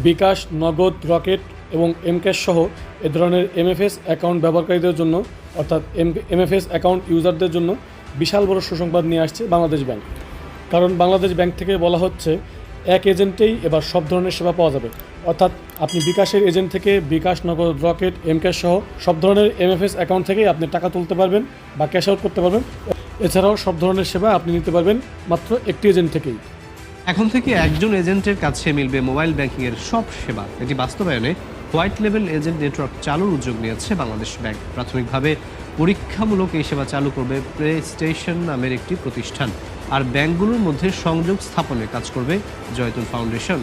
বিকাশ, নগদ, রকেট এবং এমক্যাশ সহ এ ধরনের এমএফএস অ্যাকাউন্ট ব্যবহারকারীদের জন্য অর্থাৎ এমএফএস অ্যাকাউন্ট ইউজারদের জন্য বিশাল বড় সুসংবাদ নিয়ে আসছে বাংলাদেশ ব্যাংক। কারণ বাংলাদেশ ব্যাংক থেকে বলা হচ্ছে এক এজেন্টেই এবার সব ধরনের সেবা পাওয়া যাবে। অর্থাৎ আপনি বিকাশের এজেন্ট থেকে বিকাশ, নগদ, রকেট, এমক্যাশ সহ সব ধরনের এমএফএস অ্যাকাউন্ট থেকেই আপনি টাকা তুলতে পারবেন বা ক্যাশ আউট করতে পারবেন। এছাড়াও সব ধরনের সেবা আপনি নিতে পারবেন মাত্র একটি এজেন্ট থেকেই। এখন থেকে একজন এজেন্টের কাছে মিলবে মোবাইল ব্যাংকিংয়ের সব সেবা। এটি বাস্তবায়নে হোয়াইট লেভেল এজেন্ট নেটওয়ার্ক চালুর উদ্যোগ নিয়েছে বাংলাদেশ ব্যাংক। প্রাথমিকভাবে পরীক্ষামূলক এই সেবা চালু করবে প্লেস্টেশন নামের একটি প্রতিষ্ঠান, আর ব্যাংকগুলোর মধ্যে সংযোগ স্থাপনে কাজ করবে জয়তুল ফাউন্ডেশন।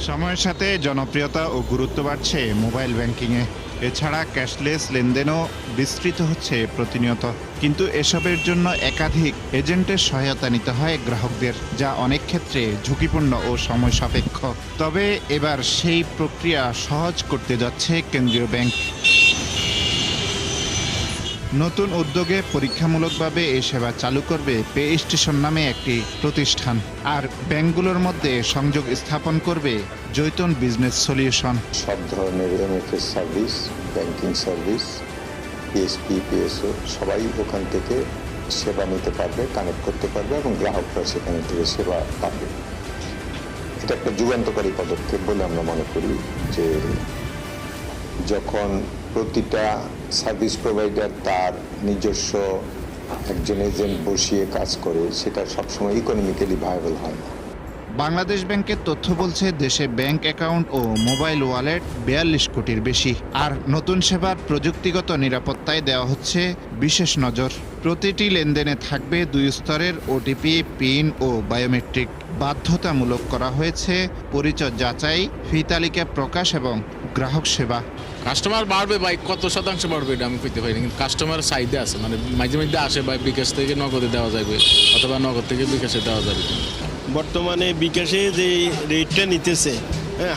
সময়ের সাথে জনপ্রিয়তা ও গুরুত্ব বাড়ছে মোবাইল ব্যাংকিংয়ে। এছাড়া ক্যাশলেস লেনদেনও বিস্তৃত হচ্ছে প্রতিনিয়ত। কিন্তু এসবের জন্য একাধিক এজেন্টের সহায়তা নিতে হয় গ্রাহকদের, যা অনেক ক্ষেত্রে ঝুঁকিপূর্ণ ও সময় সাপেক্ষ। তবে এবার সেই প্রক্রিয়া সহজ করতে যাচ্ছে কেন্দ্রীয় ব্যাংক। নতুন উদ্যোগে পরীক্ষামূলকভাবে এই সেবা চালু করবে পে স্টেশন নামে একটি প্রতিষ্ঠান, আর ব্যাংকগুলোর মধ্যে সংযোগ স্থাপন করবে জৈতুন বিজনেস সলিউশন। সব ধরনের MFS service, banking service, PSP, PSO সবাই ওখান থেকে সেবা নিতে পারবে, কানেক্ট করতে পারবে এবং গ্রাহকরা সেখান থেকে সেবা পাবে। এটা একটা যুগান্তকারী পদক্ষেপ বলে আমরা মনে করি যে যখন প্রতিটা সার্ভিস প্রোভাইডার তার নিজস্ব একজন এজেন্ট বসিয়ে কাজ করে, সেটা সবসময় ইকোনমিক্যালি ভায়াবল হয় না। বাংলাদেশ ব্যাংকের তথ্য বলছে দেশে ব্যাংক অ্যাকাউন্ট ও মোবাইল ওয়ালেট 42 কোটির বেশি। আর নতুন সেবার প্রযুক্তিগত নিরাপত্তায় দেওয়া হচ্ছে বিশেষ নজর। প্রতিটি লেনদেনে থাকবে 2 স্তরের ওটিপি, পিন ও বায়োমেট্রিক। বাধ্যতামূলক করা হয়েছে পরিচয় যাচাই, ফি তালিকা প্রকাশ এবং গ্রাহক সেবা। কাস্টমার বাড়বে ভাই, কত শতাংশ বাড়বে এটা আমি কইতে পারি না, কিন্তু কাস্টমার চাহিদা আছে, মানে মাঝে মাঝে আসে ভাই বিকাশ থেকে নগদে দেওয়া যাবে অথবা নগদ থেকে বিকাশে দেওয়া যাবে। বর্তমানে বিকাশে যে রেটটা নিতেছে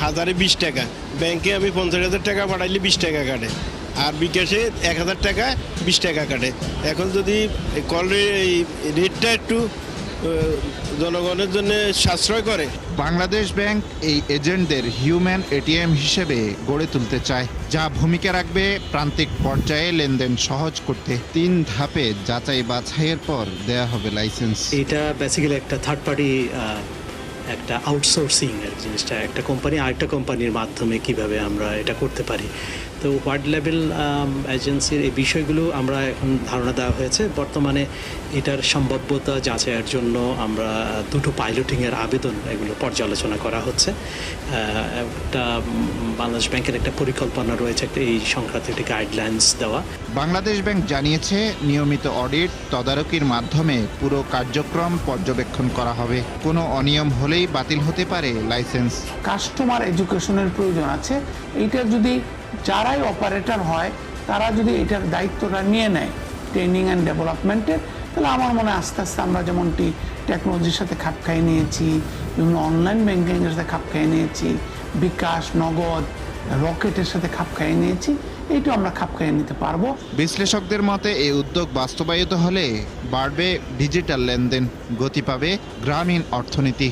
1020 টাকা, ব্যাংকে আমি 50,000 টাকা পাঠাইলে 20 টাকা কাটে, আর বিকাশে 1000 টাকা 20 টাকা কাটে। এখন যদি কল রেটটা একটু জনগণের জন্য সাশ্রয় করে, বাংলাদেশ ব্যাংক এই এজেন্টদের হিউম্যান এটিএম হিসেবে গড়ে তুলতে চায়, যা ভূমিকা রাখবে প্রান্তিক পর্যায়ে লেনদেন সহজ করতে। 3 ধাপে যাচাই বাছাইয়ের পর দেয়া হবে লাইসেন্স। এটা বেসিক্যালি একটা থার্ড পার্টি একটা আউটসোর্সিং এর জিনিসটা, একটা কোম্পানি আরেকটা কোম্পানির মাধ্যমে কিভাবে আমরা এটা করতে পারি। তো হোয়াইট লেভেল এজেন্সির এই বিষয়গুলো আমরা এখন ধারণা দেওয়া হয়েছে। বর্তমানে এটার সম্ভাব্যতা যাচাইয়ের জন্য আমরা 2টো পাইলটিংয়ের আবেদন এগুলো পর্যালোচনা করা হচ্ছে। একটা বাংলাদেশ ব্যাংকের একটা পরিকল্পনা রয়েছে একটা এই সংক্রান্ত একটি গাইডলাইন্স দেওয়া। বাংলাদেশ ব্যাংক জানিয়েছে নিয়মিত অডিট তদারকির মাধ্যমে পুরো কার্যক্রম পর্যবেক্ষণ করা হবে। কোনো অনিয়ম হলেই বাতিল হতে পারে লাইসেন্স। কাস্টমার এডুকেশনের প্রয়োজন আছে। এইটা যদি যারাই অপারেটর হয় তারা যদি এটার দায়িত্বটা নিয়ে নেয় ট্রেনিং অ্যান্ড ডেভেলপমেন্টের, তাহলে আমার মনে হয় আস্তে আস্তে আমরা যেমনটি টেকনোলজির সাথে খাপ খাইয়ে নিয়েছি, বিভিন্ন অনলাইন ব্যাংকিংয়ের সাথে খাপ খাইয়ে নিয়েছি, বিকাশ, নগদ, রকেটের সাথে খাপ খাইয়ে নিয়েছি, এইটাও আমরা খাপ খাইয়ে নিতে পারবো। বিশ্লেষকদের মতে এই উদ্যোগ বাস্তবায়িত হলে বাড়বে ডিজিটাল লেনদেন, গতি পাবে গ্রামীণ অর্থনীতি।